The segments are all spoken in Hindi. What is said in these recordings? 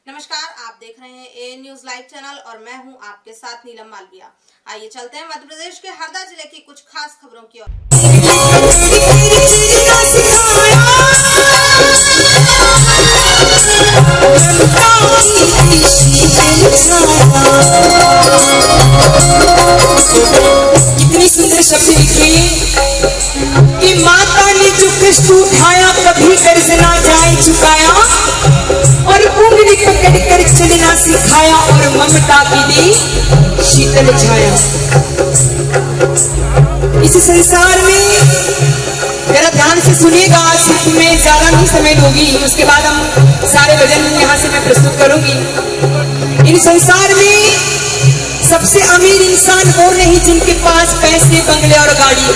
नमस्कार, आप देख रहे हैं ए न्यूज लाइव चैनल और मैं हूं आपके साथ नीलम मालविया। आइए चलते हैं मध्य प्रदेश के हरदा जिले की कुछ खास खबरों की ओर। कितनी सुंदर शब्द लिखे कि माता ने जो कष्ट उठाया कभी कर्ज ना जाए चुकाया और उंगली पकड़ कर चलना सिखाया और ममता की दी शीतल छाया। इस संसार में जरा ध्यान से सुनिएगा, सिर्फ मैं ज्यादा नहीं समय लूंगी, उसके बाद हम सारे भजन यहाँ से मैं प्रस्तुत करूंगी। इन संसार में सबसे अमीर इंसान वो नहीं जिनके पास पैसे बंगले और गाड़ी।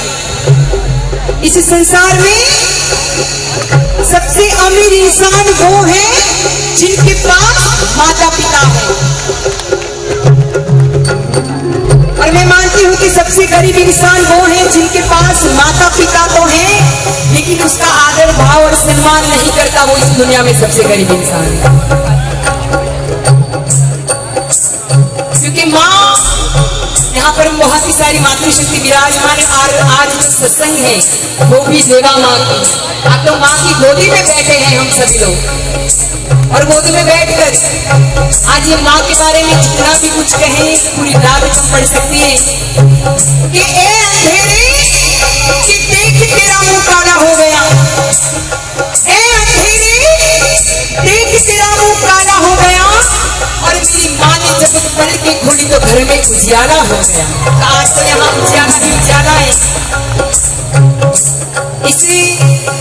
इस संसार में सबसे अमीर इंसान वो है जिनके पास माता पिता है। और मैं मानती हूँ कि सबसे गरीब इंसान वो है जिनके पास माता पिता तो है लेकिन उसका आदर भाव और सम्मान नहीं करता, वो इस दुनिया में सबसे गरीब इंसान है। क्योंकि माँ यहाँ पर बहुत ही सारी मातृशक्ति विराजमान है और आज जो सत्संग है वो भी देवा माँ की। आप तो माँ की गोदी में बैठे हैं हम सभी लोग, और गोद में बैठकर आज ये माँ के बारे में जितना भी कुछ कहें पूरी रात कम पड़ सकती है कि ए अंधेरे कि देख तेरा मुंह काला हो गया, ए अंधेरे देख तेरा मुंह काला हो गया। और मेरी माँ ने जब पलट के खोली तो घर में उजियाला हो गया। तो आज तो यहाँ उजियाला ही उजियाला है। इसी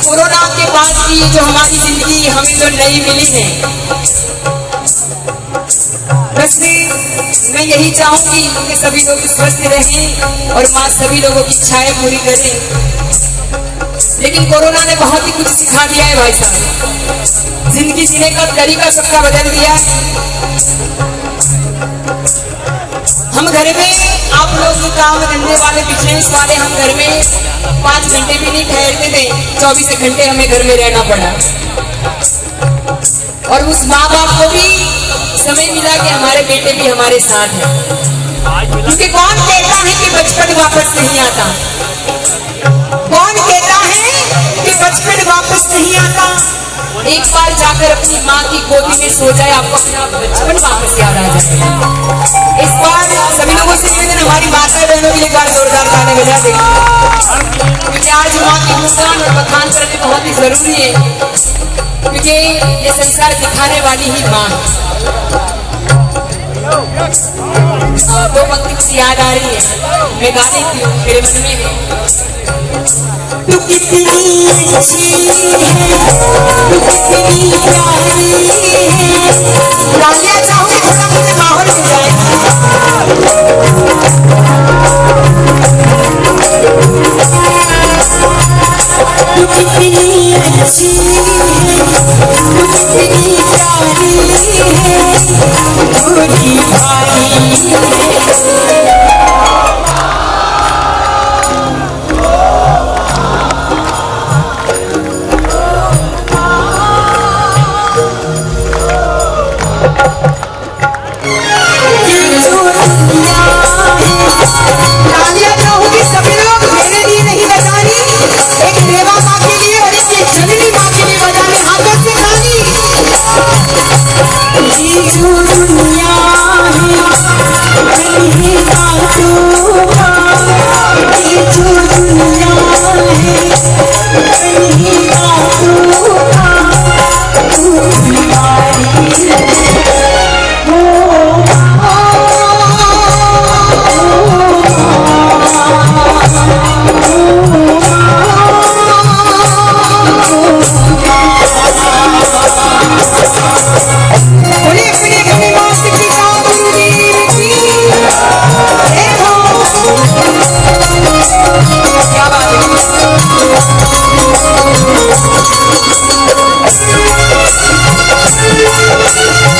कोरोना के बाद की जो हमारी जिंदगी हमें जो नई मिली है, बस मैं यही चाहूंगी कि सभी लोग स्वस्थ रहें और माँ सभी लोगों की इच्छाएं पूरी करें। लेकिन कोरोना ने बहुत ही कुछ सिखा दिया है भाई साहब, जिंदगी जीने का तरीका सबका बदल दिया है। हम घर में, आप लोग काम धंधे वाले बिजनेस वाले, हम घर में 5 घंटे भी नहीं ठहरते थे, 24 घंटे हमें घर में रहना पड़ा। और उस माँ बाप को भी समय मिला कि हमारे बेटे भी हमारे साथ हैं। क्योंकि कौन कहता है कि बचपन वापस नहीं आता? कौन कहता है कि बचपन वापस नहीं आता? एक बार जाकर अपनी माँ की गोदी में सो जाए, आपको अपना बचपन वापस याद आ जाए। इस बार सभी लोगों से निवेदन, हमारी माता बहनों की एक बार जोरदार ताली बजा दें, क्योंकि आज माँ की गुणगान और बखान करना बहुत ही जरूरी है, क्योंकि ये संसार दिखाने वाली ही माँ है। दो पंक्ति मुझे याद आ रही है, मैं गा देती हूँ, मेरे मन में है। तू कितनी अच्छी है, तू कितनी प्यारी है। तालियां चाहूंगी थोड़ा मुझे माहौल मिल जाए। तू कितनी अच्छी है, तू कितनी प्यारी है, पूरी भाई है। Thank you.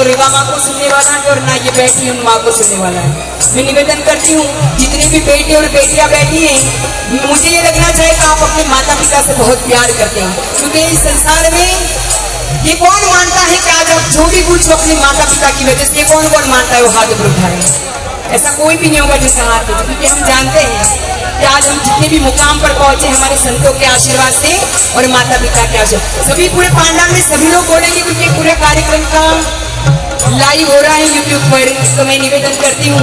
रेवा माँ को सुनने वाला है और ना ये बैठी उन माँ को सुनने वाला है। मैं निवेदन करती हूँ जितने भी बेटे और बेटियां बैठी हैं, मुझे ये लगना चाहिए कि आप अपने माता पिता से बहुत प्यार करते हैं, क्योंकि इस संसार में ये कौन मानता है कि आज आप जो भी कुछ अपने माता पिता की वजह से, कौन कौन मानता है वो हाथ ऊपर उठाए। ऐसा कोई भी नहीं होगा जिसका हाथ उठे, क्योंकि हम जानते हैं कि आज हम जितने भी मुकाम पर पहुंचे हमारे संतों के आशीर्वाद से और माता पिता के आशीर्वाद। सभी पूरे पांडाल में सभी लोग बोलेंगे, क्योंकि पूरे कार्यक्रम का लाइव हो रहा है यूट्यूब पर। तो मैं निवेदन करती हूँ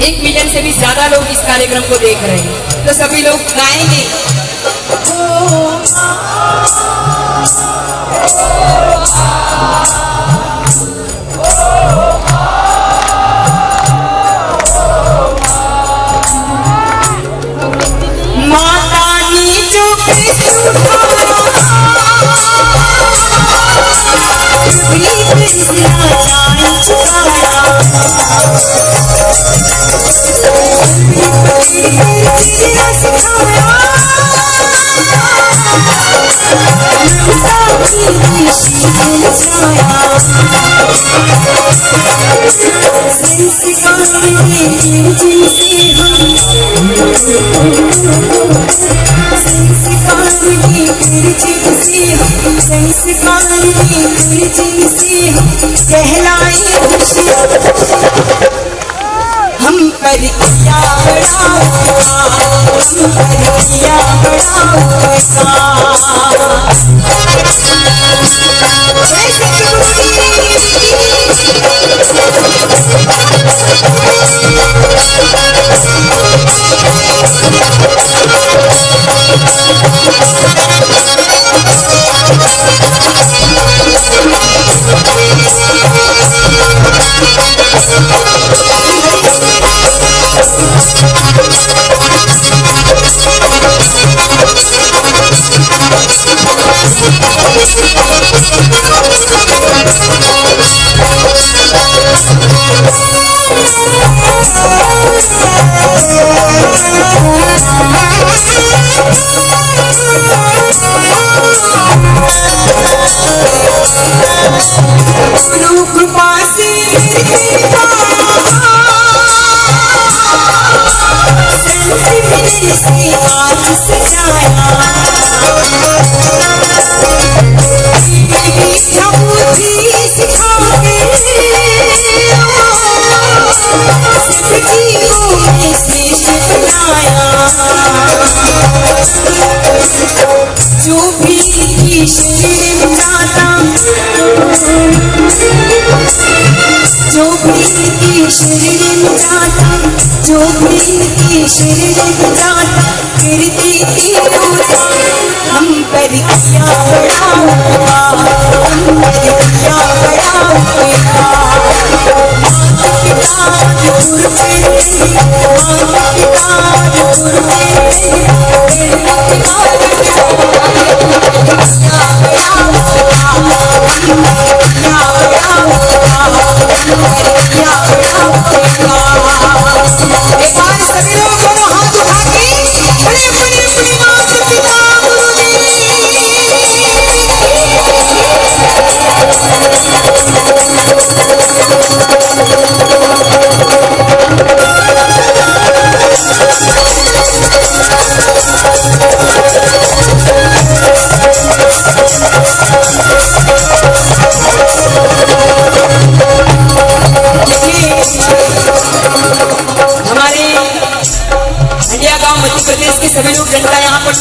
1 मिलियन से भी ज्यादा लोग इस कार्यक्रम को देख रहे हैं, तो सभी लोग गाएंगे। माता नीचो हम पर किया बड़ा हम पर किया बड़ा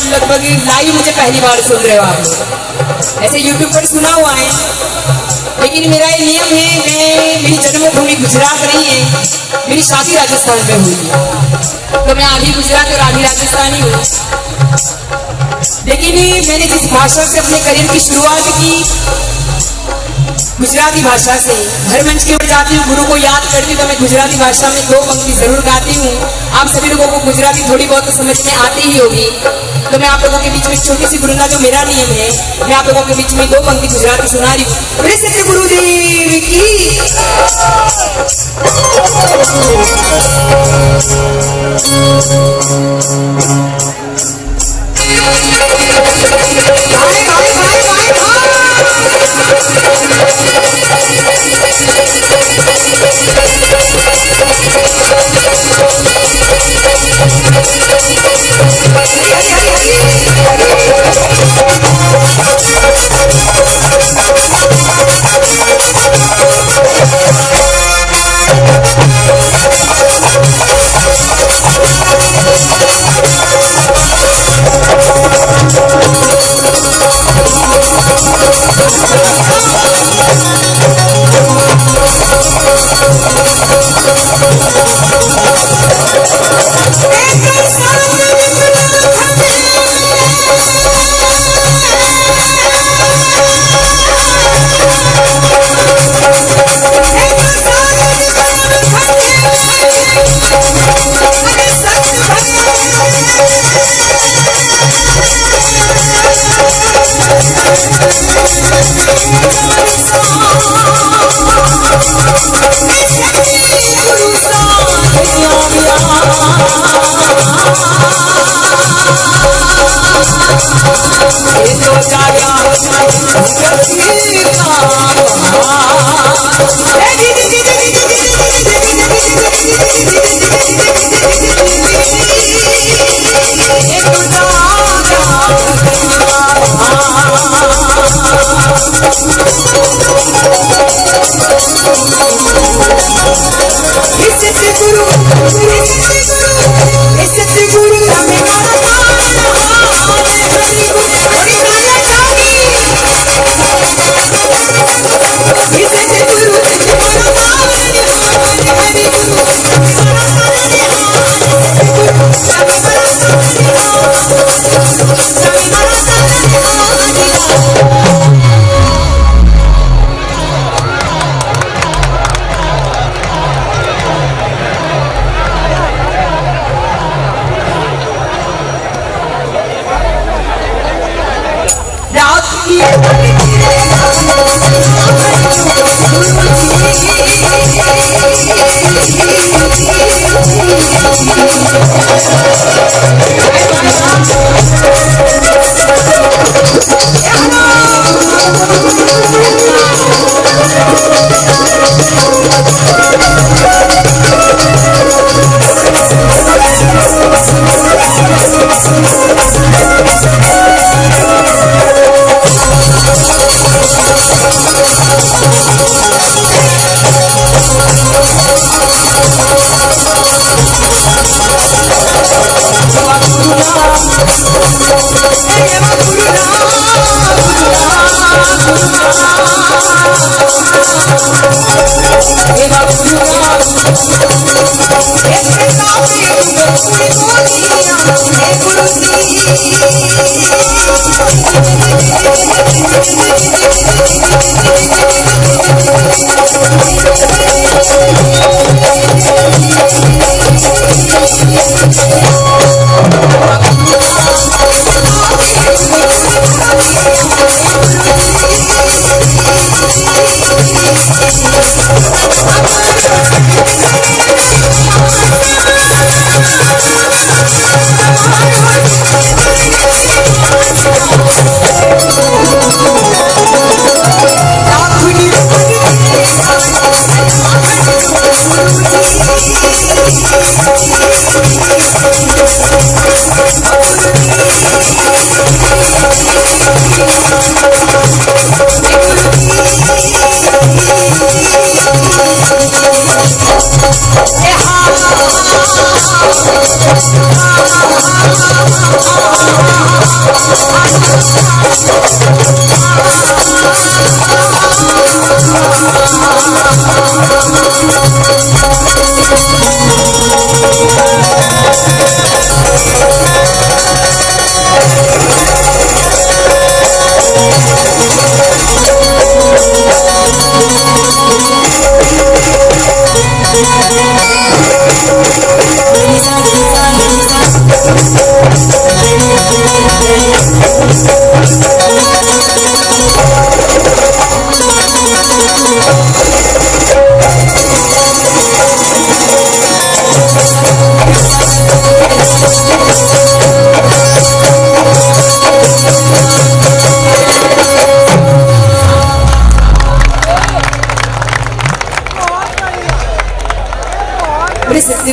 लगभग लाइव मुझे पहली बार सुन रहे हो आप। ऐसे यूट्यूब पर सुना हुआ है, लेकिन मेरा ये नियम है, मेरी जन्मभूमि गुजरात नहीं है, मेरी शादी राजस्थान में हुई है, तो मैं आधी गुजराती और आधी राजस्थानी हूँ। लेकिन मैंने जिस भाषा से अपने करियर की शुरुआत की, गुजराती भाषा से, हर मंच के ऊपर जाती हूँ, गुरु को याद करती हूँ तो मैं गुजराती भाषा में 2 पंक्ति जरूर गाती हूँ। आप सभी लोगों को गुजराती थोड़ी बहुत तो समझ में आती ही होगी, तो मैं आप लोगों के बीच में एक छोटी सी गुरुना जो मेरा नियम है, मैं आप लोगों के बीच में 2 पंक्ति गुजराती सुना रही हूँ। मेरे सत्य गुरुदेव की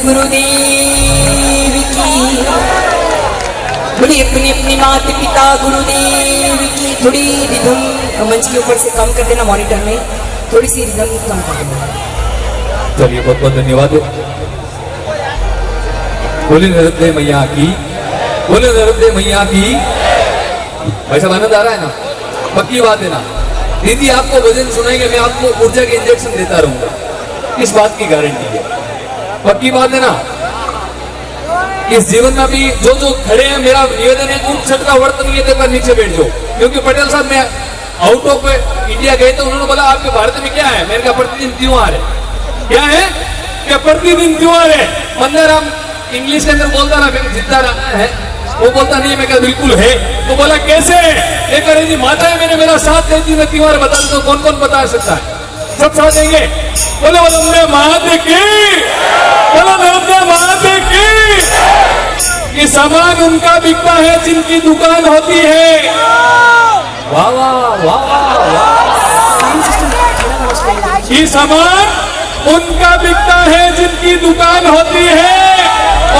गुरुदेव की बड़ी अपनी अपनी माता पिता गुरुदेव की थोड़ी रिदम मंच के ऊपर से कम कर देना, मॉनिटर में थोड़ी सी रिदम कम कर देना। चलिए बहुत बहुत धन्यवाद। बोले नर्मदे मैया की, बोले नर्मदे मैया की। भाई साहब आनंद आ रहा है ना? पक्की बात है ना? दीदी आपको भजन सुनाएंगे, मैं आपको ऊर्जा के इंजेक्शन देता रहूंगा, इस बात की गारंटी है। पक्की बात है ना? इस जीवन में भी जो जो खड़े हैं, मेरा निवेदन है ऊंट छठ का व्रत नहीं है, नीचे बैठ जाओ। क्योंकि पटेल साहब मैं आउट ऑफ इंडिया गए तो उन्होंने बोला आपके भारत में क्या है? मैंने कहा प्रतिदिन त्योहार है। क्या है? क्या प्रतिदिन त्योहार है? मंदाराम इंग्लिश के अंदर बोलता ना, जितना है वो बोलता नहीं है। मैं कहा बिल्कुल है। तो बोला कैसे है? एक अंग्रेजी माता है, मैंने मेरा साथ देती मैं त्योहार बता दो, कौन कौन बता सकता है? सब साथ देंगे। बोले बोले महादेव की, बोलो नर्मदे महादेव की। ये सामान उनका बिकता है जिनकी दुकान होती है। वाह वाह वाह वाह। ये सामान उनका बिकता है जिनकी दुकान होती है।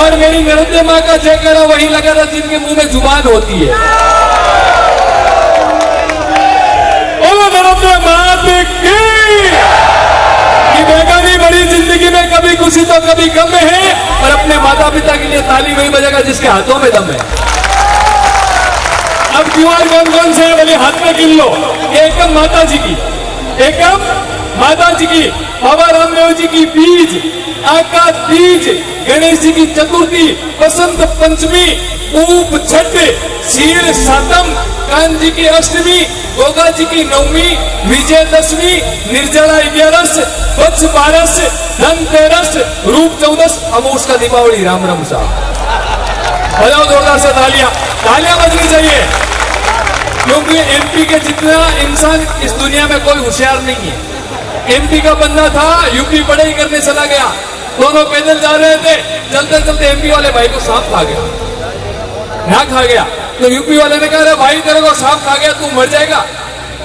और मेरी नर्मदे माँ का जयकारा वही लगा था जिनके मुंह में जुबान होती है। बोलो नर्मदे महादेव की। बेगानी बड़ी जिंदगी में कभी खुशी तो कभी गम है, और अपने माता पिता के लिए ताली वही बजेगा जिसके हाथों में दम है। अब त्योहार कौन कौन से है? बोले हाथ में गिन लो। एकम माता जी की, एकम माता जी की, बाबा रामदेव जी की बीज, आका तीज, गणेश जी की चतुर्थी, बसंत पंचमी, ऊप छठ, शीर सातम, कान जी की अष्टमी, गोगा जी की नवमी, विजयदशमी, निर्जला 11, वत्स 12, धनतेरस, रूप 14, अमूस का दीपावली। राम राम साहब बजाओ जोरदार से तालियां, तालियां बजनी चाहिए। क्योंकि एमपी के जितना इंसान इस दुनिया में कोई होशियार नहीं है। एमपी का बंदा था, यूपी पढ़ाई करने चला गया, दोनों पैदल जा रहे थे, चलते चलते एमपी वाले भाई को सांप खा गया, ना खा गया। तो यूपी वाले ने कहा भाई तेरे को सांप खा गया, तू मर जाएगा।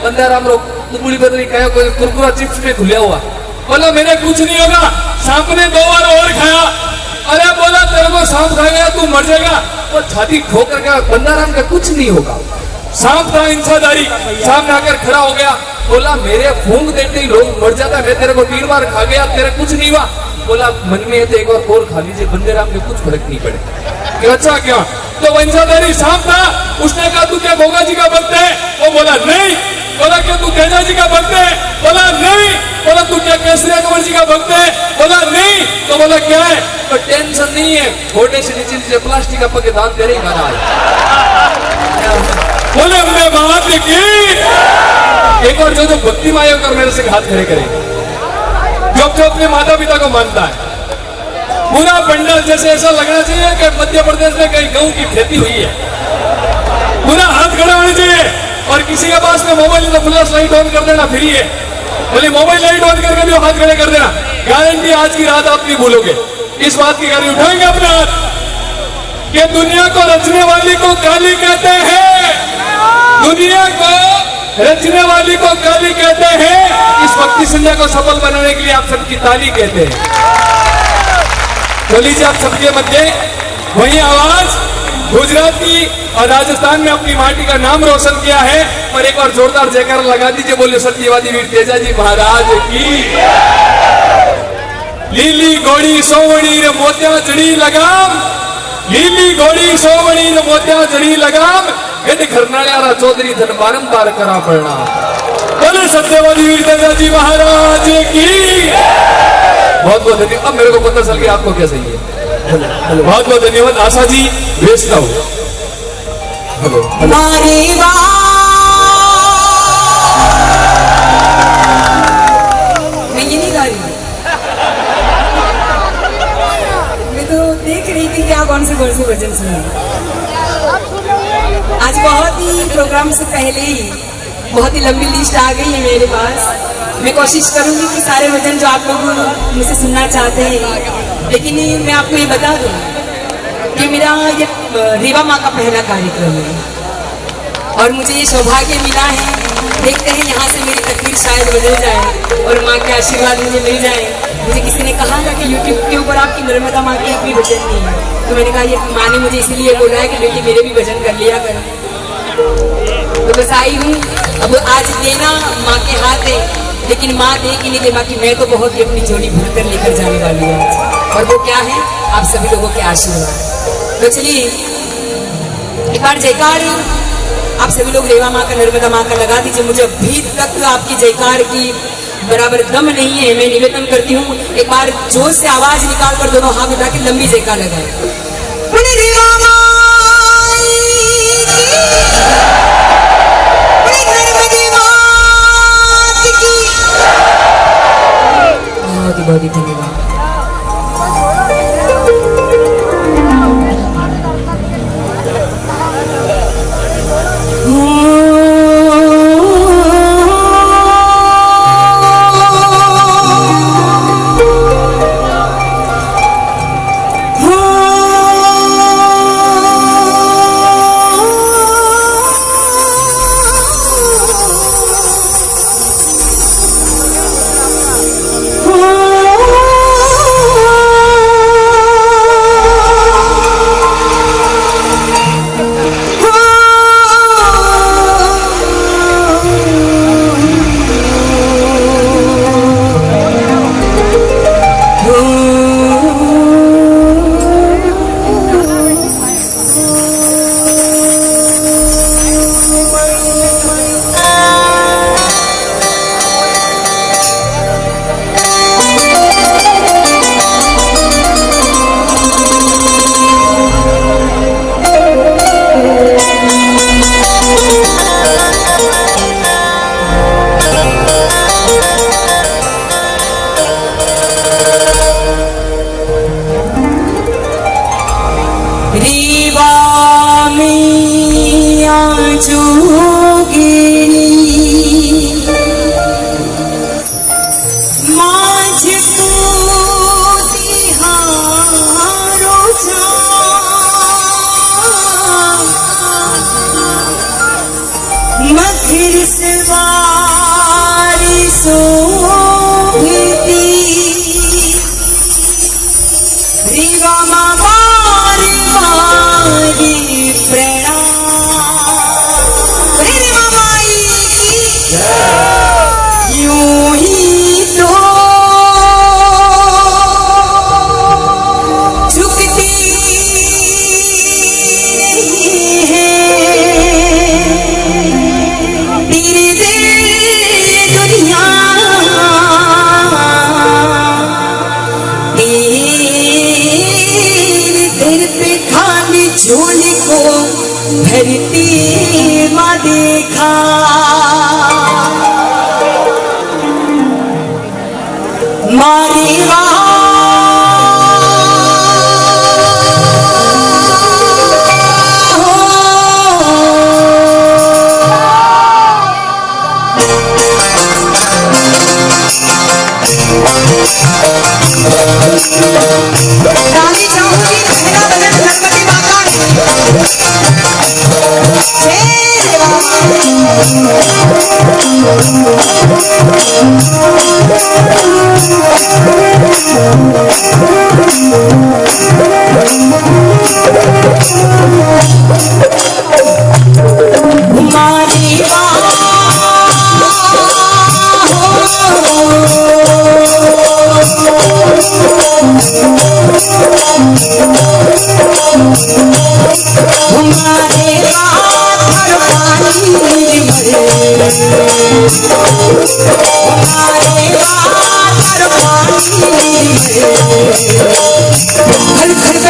बंदा राम लोग तुमड़ी बदली कहे कोई कुरकुरा चिप्स में खुला हुआ। बोला मेरे कुछ नहीं होगा, सांप ने 2 बार और खाया। अरे बोला तेरे को सांप खा गया, तू मर जाएगा। वो छाती ठोक कर गया, बंदा राम का कुछ नहीं होगा। सांप था इंसादारी, सामने आकर खड़ा हो गया। बोला मेरे फूंक देते ही लोग मर जाता, मैं तेरे को 3 बार खा गया, तेरे कुछ नहीं हुआ। बोला मन में है तो एक बार और खा लीजिए, बंदे राम में कुछ फर्क नहीं पड़े। अच्छा क्या? तो वो इंसादारी सांप था, उसने कहा तू क्या गोगा जी का भक्त है? वो बोला नहीं। बोला क्या तू तेजा जी का भक्त है? बोला नहीं। बोला तू क्या केसरिया कुंवर जी का भक्त है? बोला नहीं। तो बोला क्या है? तो टेंशन नहीं है, घोड़े से नीचे प्लास्टिक का पके दान तेरे ही खाना है। बोले हमने बात की। एक और जो भक्ति माया कर मेरे से हाथ खड़े करेंगे, जो अपने माता पिता को मानता है। पूरा पंडाल जैसे ऐसा लगना चाहिए कि मध्य प्रदेश में कहीं गेहूं की खेती हुई है। पूरा हाथ खड़ा होना चाहिए। और किसी के पास में मोबाइल तो फ्लैश लाइट ऑन कर देना फ्री है। बोले मोबाइल लाइट ऑन करके भी हाथ खड़े कर देना, गारंटी आज की रात आप नहीं भूलोगे। इस बात की गारंटी उठाएंगे अपने हाथ कि दुनिया को रचने वाली को काली कहते हैं, दुनिया को रचने वाली को काली कहते हैं। इस भक्ति संध्या को सफल बनाने के लिए आप सबकी ताली कहते हैं। तो लीजिए आप सबके मध्य वही आवाज गुजरात की और राजस्थान में अपनी माटी का नाम रोशन किया है। और एक बार जोरदार जयकारा लगा दीजिए, बोले सत्यवादी वीर तेजा जी महाराज की। लीली घोड़ी सोवणी रे मोतिया जड़ी लगाम, लीली घोड़ी सोवणी रे मोतिया जड़ी लगाम, यदि खरनाळ्यारा चौधरी धन बारंबार करा पड़ना। बोले सत्यवादी वीर तेजा जी महाराज की। बहुत बहुत धन्यवाद। अब मेरे को पता चल गया आपको क्या सही है। बहुत बहुत धन्यवाद। आशा जी भेजता हूँ। मारे मैं ये नहीं गा रही, मैं तो देख रही थी क्या कौन से भजन सुने। आज बहुत ही प्रोग्राम से पहले ही बहुत ही लंबी लिस्ट आ गई है मेरे पास। मैं कोशिश करूंगी कि सारे भजन जो आप लोग मुझसे सुनना चाहते हैं, लेकिन मैं आपको ये बता दूं कि मेरा ये रीवा माँ का पहला कार्यक्रम है और मुझे ये सौभाग्य मिला है। देखते हैं यहाँ से मेरी तकदीर शायद बदल जाए और माँ के आशीर्वाद मुझे मिल जाए। मुझे किसी ने कहा था कि YouTube के ऊपर आपकी नर्मदा माँ की एक भी भजन नहीं है, तो मैंने कहा ये माँ ने मुझे इसलिए बोला है कि बेटी मेरे भी भजन कर लिया कर। तो बस आई हूँ। अब आज देना माँ के हाथ है, लेकिन माँ दे कि नहीं दे, बाकी मैं तो बहुत ही अपनी जोड़ी भरकर लेकर जाने वाली हूँ आज। और वो क्या है? आप सभी लोगों के आशीर्वाद। तो चलिए एक बार जयकार आप सभी लोग रेवा माँ का, नर्मदा माँ का लगा दीजिए। मुझे अभी तक आपकी जयकार की बराबर दम नहीं है। मैं निवेदन करती हूँ एक बार जोर से आवाज निकाल कर दोनों हाथ उठा के लंबी जयकार लगाए। बहुत ही धन्यवाद। झोली को धरती माँ देखा, मारी गाली चाहूंगी पहला भजन गणपति माता हर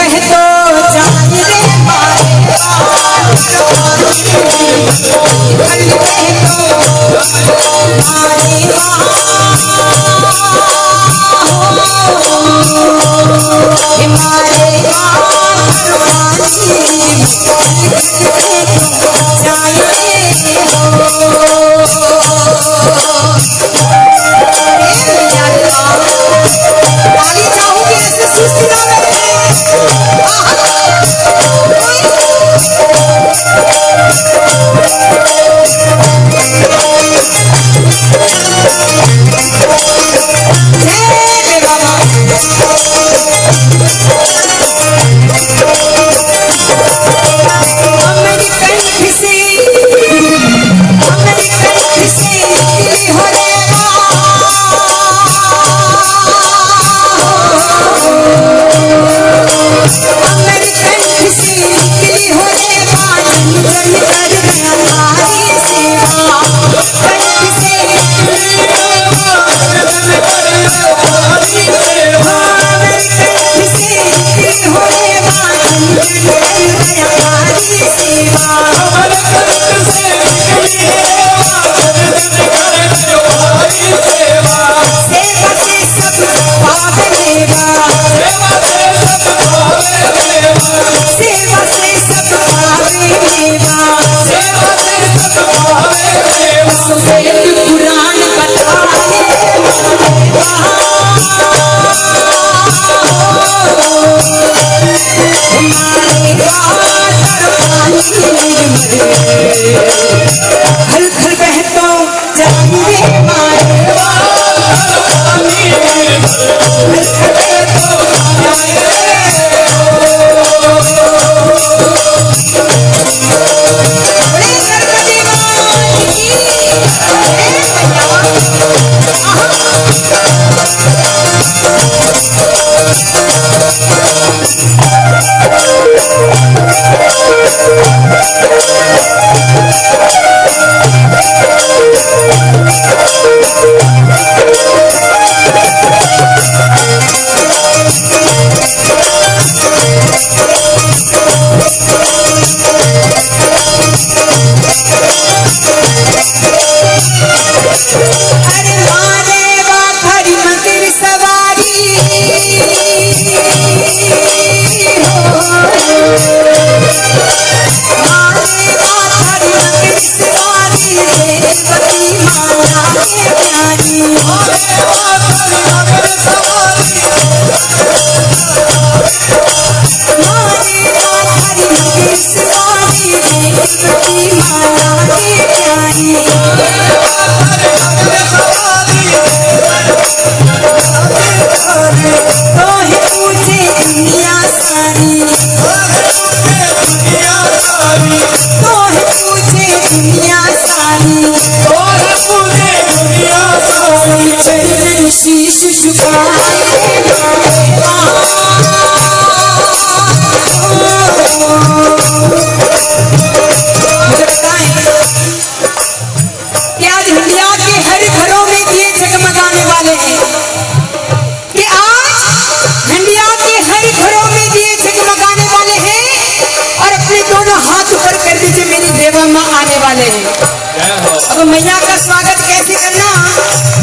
अब मैया का स्वागत कैसे करना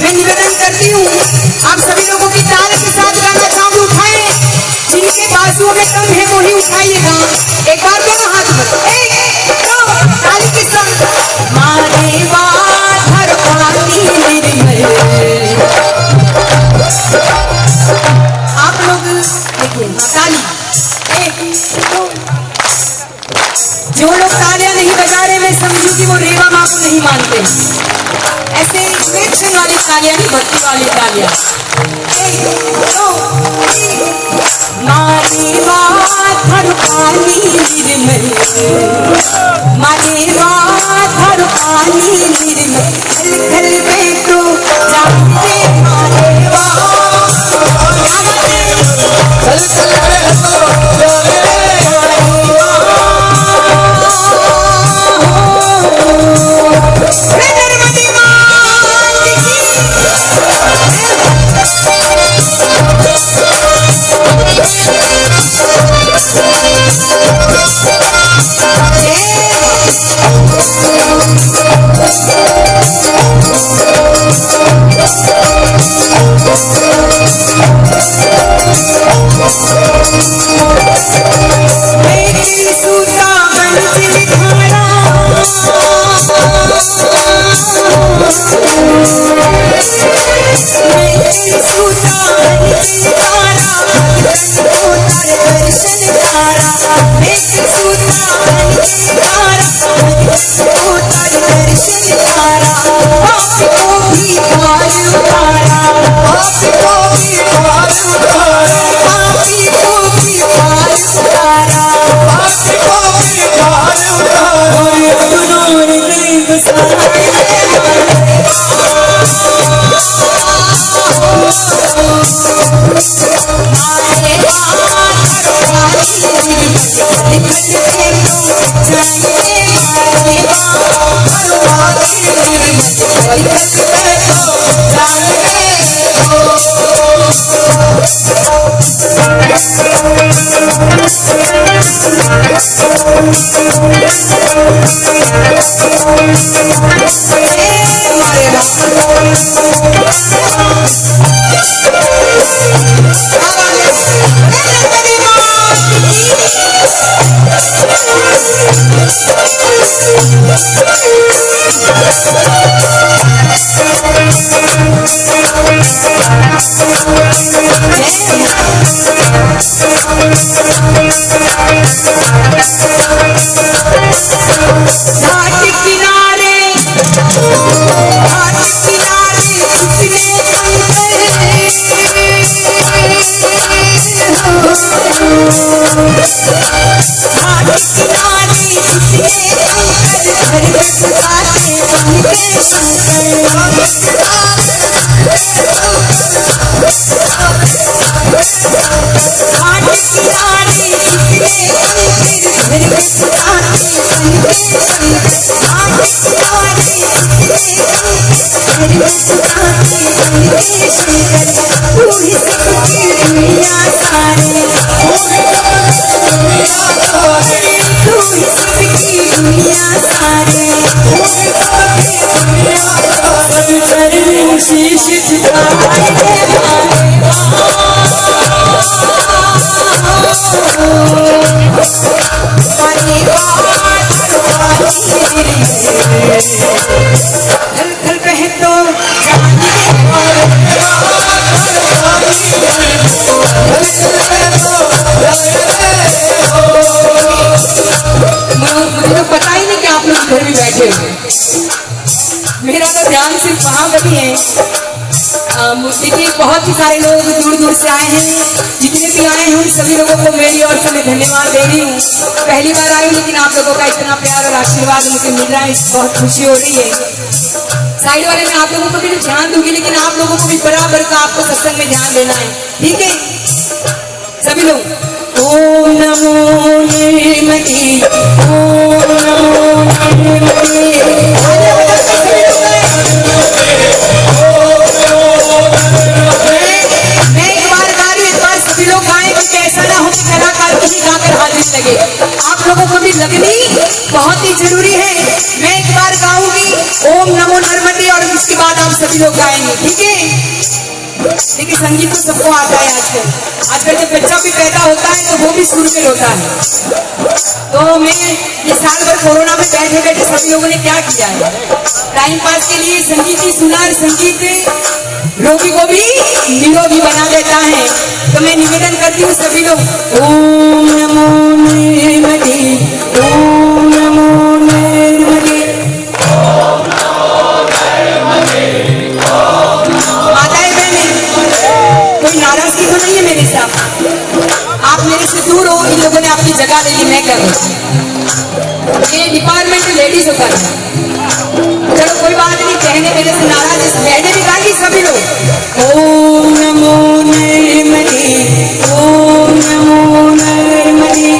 मैं निवेदन करती हूँ। आप सभी लोगों की ताल के साथ गाना चांद उठाएं, जिनके बाजुओं में दम है वो ही उठाइएगा। एक बार दोनों हाथ पर, एक दो ताली के संग। मारे वाधर पानी निर्मल, आप लोग देखिए ताली, एक दो। जो लोग तालियां नहीं बजा रहे मैं समझू कि वो रेवा माँ को नहीं मानते। ऐसे रिएक्शन वाली तालियां नहीं, भक्ति वाली तालियां। मारे वाधर पानी निर्मल, मारे वाधर पानी निर्मल, खल खल में तो जाते मारे दर्शन तारा एक सूता बन के तारा सूता दर्शन तारा आपको भी पार उतारा आपको भी पार उतारा आपको भी पार उतारा आपको भी पार उतारा और नहीं बसाए घर में बैठे हुए, मेरा तो ध्यान सिर्फ वहाँ पर ही है। देखिए बहुत ही सारे लोग दूर दूर से आए हैं, जितने भी आए हैं उन सभी लोगों को मेरी ओर से मैं धन्यवाद दे रही हूँ। पहली बार आई हूँ लेकिन आप लोगों का इतना प्यार और आशीर्वाद मुझे मिल रहा है, बहुत खुशी हो रही है। साइड वाले में आप लोगों को भी ध्यान दूंगी, लेकिन आप लोगों को भी बराबर का आपको सत्संग में ध्यान देना है, ठीक है सभी लोग। ओम नमो निर्मति, ओम नमो निर्मति। मैं एक बार गा रही हूँ, एक बार सभी लोग गाएं, क्योंकि ऐसा ना हो कि कलाकार को ही गाकर हाजिर लगे। आप लोगों को भी लगनी बहुत ही जरूरी है। मैं एक बार गाऊंगी ओम नमो नर्मदे और उसके बाद आप सभी लोग गाएंगे, ठीक है। देखिए संगीत तो सबको आता है आजकल जब बच्चा भी पैदा होता है तो वो भी सुर में होता है। तो मैं ये साल भर कोरोना में बैठे बैठे सभी लोगों ने क्या किया है, टाइम पास के लिए संगीत ही सुना। संगीत रोगी को भी निरोगी बना देता है। तो मैं निवेदन करती हूँ सभी लोग, ओम नमो निर्मदे, ओम नमो निर्मदे। माताएं बहनें, कोई नाराजगी तो नहीं है मेरे साथ? आप मेरे से दूर हो, इन लोगों ने आपकी जगह ले ली, मैं करूँ। ये डिपार्टमेंट लेडीज होता है। चलो कोई बात नहीं, कहने मेरे से नाराज है, बहने भी गाएंगी सभी लोग। ओम नमो निर्मदे, ओम नमो निर्मदे,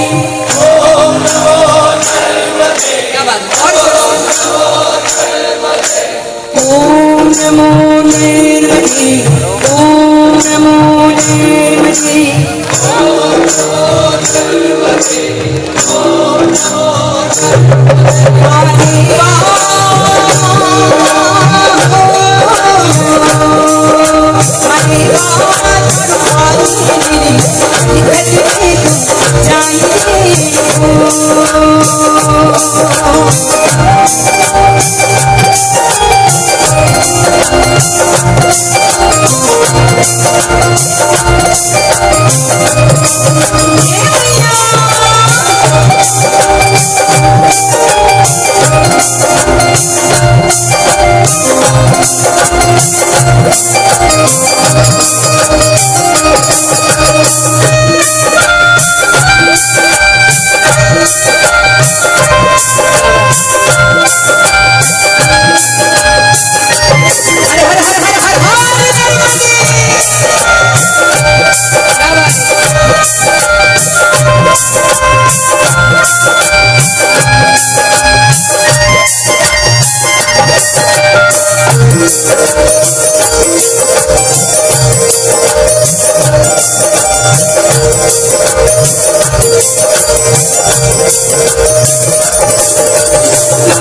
ओम नमो निर्मदे। क्या बात है, और ओम नमो निर्मदे, ओम नमो निर्मदे, ओम नमो निर्मदे, ओम नमो Yeah.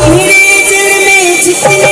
मेरे दिल में जितने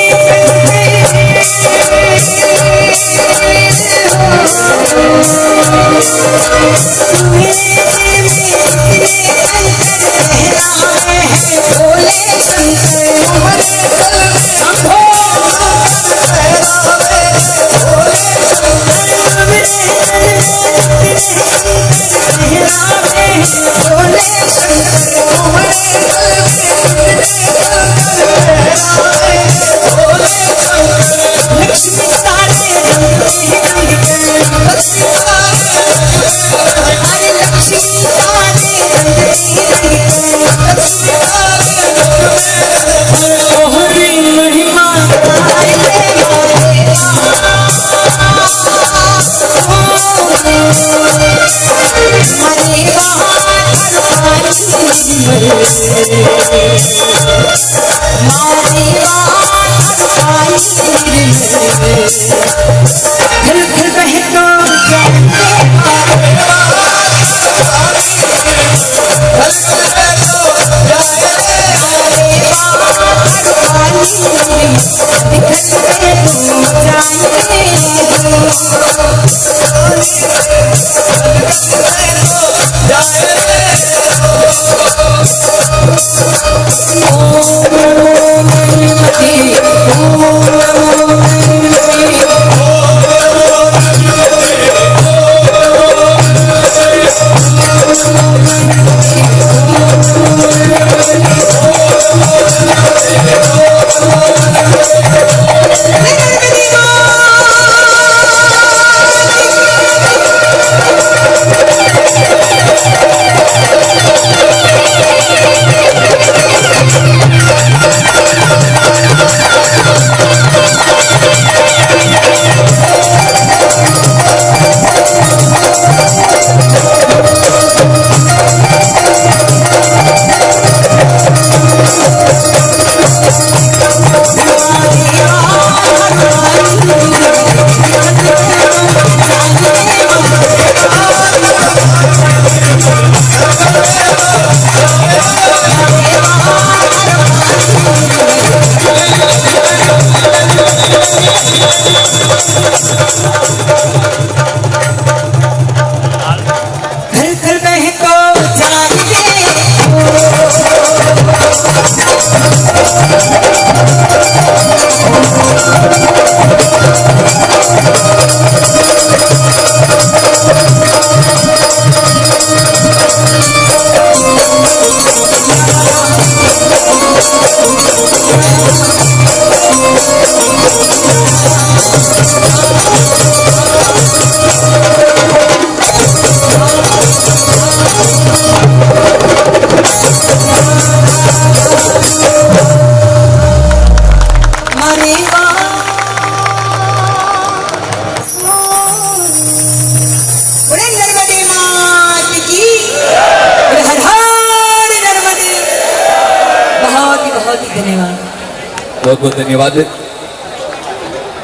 बहुत बहुत धन्यवाद।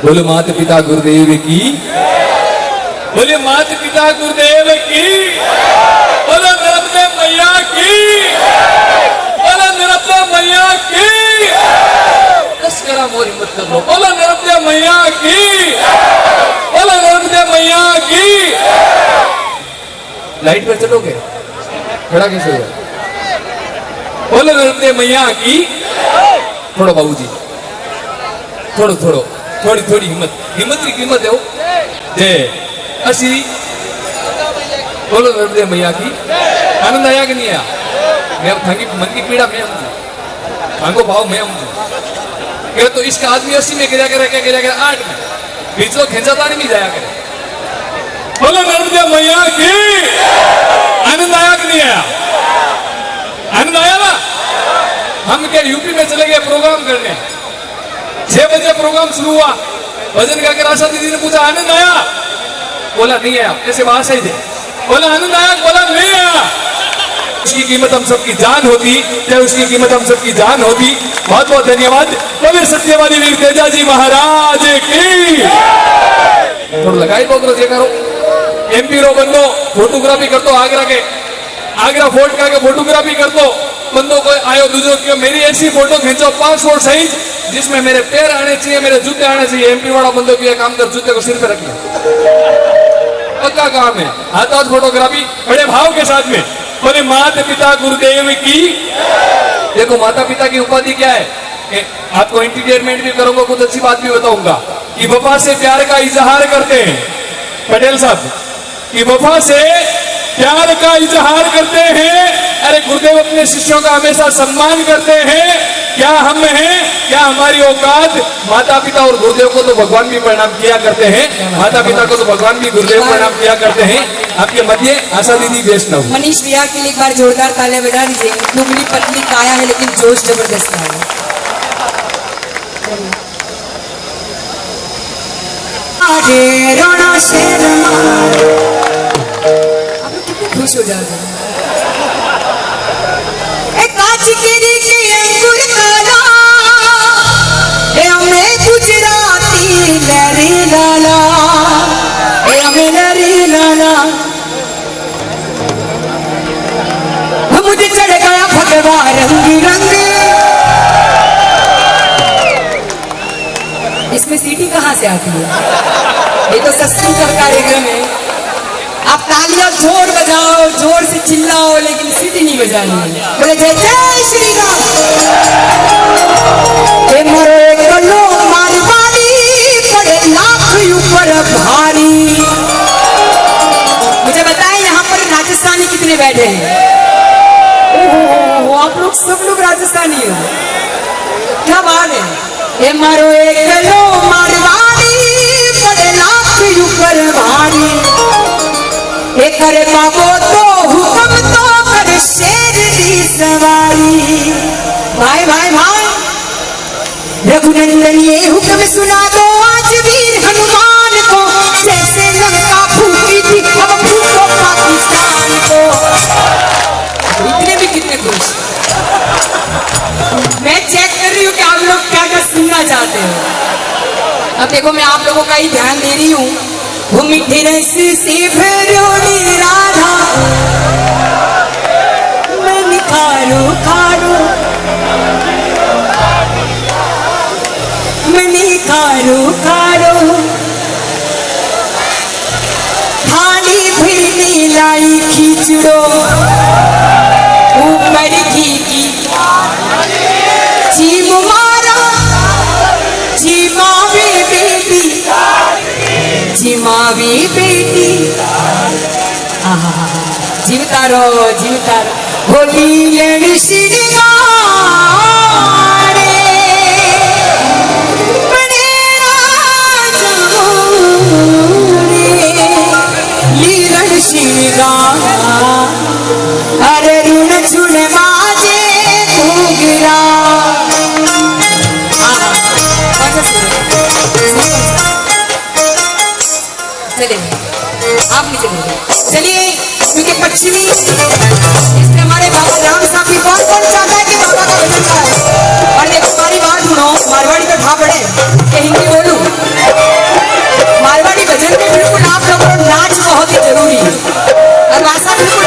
बोलो माता पिता गुरुदेव की, बोले माता पिता गुरुदेव की, बोलो नर्मदे मैया की, बोलो नर्मदे मैया की। मोर हिम्मत कर लो, बोलो नर्मदे मैया की, बोलो नर्मदे मैया की। लाइट पर चलोगे, खड़ा कैसे हुआ? बोलो नर्मदे मैया की। थोड़ा बाबूजी, थोड़ी थोड़ी हिम्मत की कीमत है वो। जय असी बोलो नर्मदे मैया की। आनंद आया कि नहीं आया? मैं थांगी मन की पीड़ा मैं समझू, थांगो भाव मैं समझू। तो इसका आदमी 80 में गिरा कर 8 में बीच लोग खेचाता नहीं जाया करे। बोलो नर्मदे मैया की। आनंद आया कि नहीं आया? आनंद आया ना? हम क्या यूपी में चले गए प्रोग्राम करने, 6 बजे प्रोग्राम शुरू हुआ, भजन गाकर आशा दीदी ने पूछा आनंद आया? बोला नहीं आया। ऐसे भाषा ही थे। बोला आनंद आया? बोला नहीं आया। उसकी कीमत हम सबकी जान होती, चाहे उसकी कीमत हम सबकी जान होती। बहुत बहुत धन्यवाद। बोले सत्यवादी वीर तेजा जी महाराज की। थोड़ा लगाई बोल रो, जे करो एमपी रो बंदो फोटोग्राफी करतो आगरा के आगरा फोर्ट का फोटोग्राफी कर दो बंदों को आयो दूसरों की मेरी ऐसी फोटो खींचो पासपोर्ट साइज जिसमें मेरे पैर आने चाहिए, मेरे जूते आने चाहिए। एमपी वाला बंदों की काम कर, जूते को सिर पे रखिए, पक्का काम है। हाथ फोटोग्राफी बड़े भाव के साथ में बोले माता पिता गुरुदेव की। देखो माता पिता की उपाधि क्या है, आपको एंटरटेनमेंट भी करूंगा, कुछ अच्छी बात भी बताऊंगा कि वफा से प्यार का इजहार करते हैं पटेल साहब, कि वफा से प्यार का इजहार करते हैं। अरे गुरुदेव अपने शिष्यों का हमेशा सम्मान करते हैं। क्या हम हैं, क्या हमारी औकात? माता पिता और गुरुदेव को तो भगवान भी प्रणाम किया करते हैं, माता पिता को तो भगवान भी गुरुदेव प्रणाम किया करते हैं। आपके मध्य आशा दीदी बेस्ट ना हो। मनीष भैया के लिए एक बार जोरदार तालियां बजा दीजिए। दुबली पतली काया है लेकिन जोश जबरदस्त है। आप लोग कितने खुश हो जाते हैं। मुझे चढ़ गया भगवान रंग रंग। इसमें सीटी कहाँ से आती है? ये तो सत्संग का कार्यक्रम है। आप तालियां जोर बजाओ, जोर से चिल्लाओ, लेकिन सीटी नहीं बजानी है। बोले जय जय श्री राम। मरे कलो मारवाड़ी पड़े लाख ऊपर भारी। मुझे बताएं यहाँ पर राजस्थानी कितने बैठे हैं? आप लोग सब लोग राजस्थानी हो, क्या बात है। ये मारो एक कलो मारवाड़ी पड़े लाख ऊपर भारी। एक करे बाबो तो हुक्म तो कर शेर दी सवारी। भाई भाई भाई रघुनंदन ये हुक्म सुना दो आज वीर हनुमान को। जैसे लंका फूकी थी अब फूको पाकिस्तान को। इतने भी कितने खुश। मैं चेक कर रही हूँ कि आप लोग क्या क्या सुनना चाहते हो। अब देखो मैं आप लोगों का ही ध्यान दे रही हूँ। वो मीठी रस से भरोड़ी राधा मैं निखारू खारू मैं निखारू खारू। थाली फिरनी लाई खींचड़ो ऊपर घी की जीव मारा जीमावी बेटी जीमावी बेटी। जीवतारो जीवतारो होली लेनी श्रृंगारे लीलन श्रृंगार। अरे ऋण छुन माजे घूगरा। चलिए आप नीचे चलिए, क्योंकि पश्चिमी इसमें हमारे बाबा राम साहब भी कौन कौन चाहता है कि बाबा का भजन गाए। और देखो हमारी बात सुनो, मारवाड़ी तो ढा पड़े कि हिंदी बोलूं। मारवाड़ी भजन में बिल्कुल आप लोगों को नाच बहुत ही जरूरी है और भाषा बिल्कुल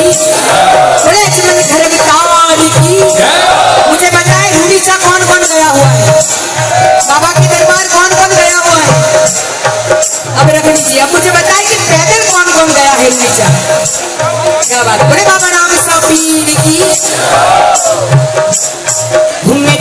बड़े चमन धर्मताल की। मुझे बताए रूड़ीसा कौन कौन गया हुआ है, बाबा के दरबार कौन कौन गया हुआ है। अब रख लीजिए, अब मुझे बताए कि पैदल कौन कौन गया है रूड़ीसा। क्या बात, बड़े बाबा राम सा पीर की। घूमने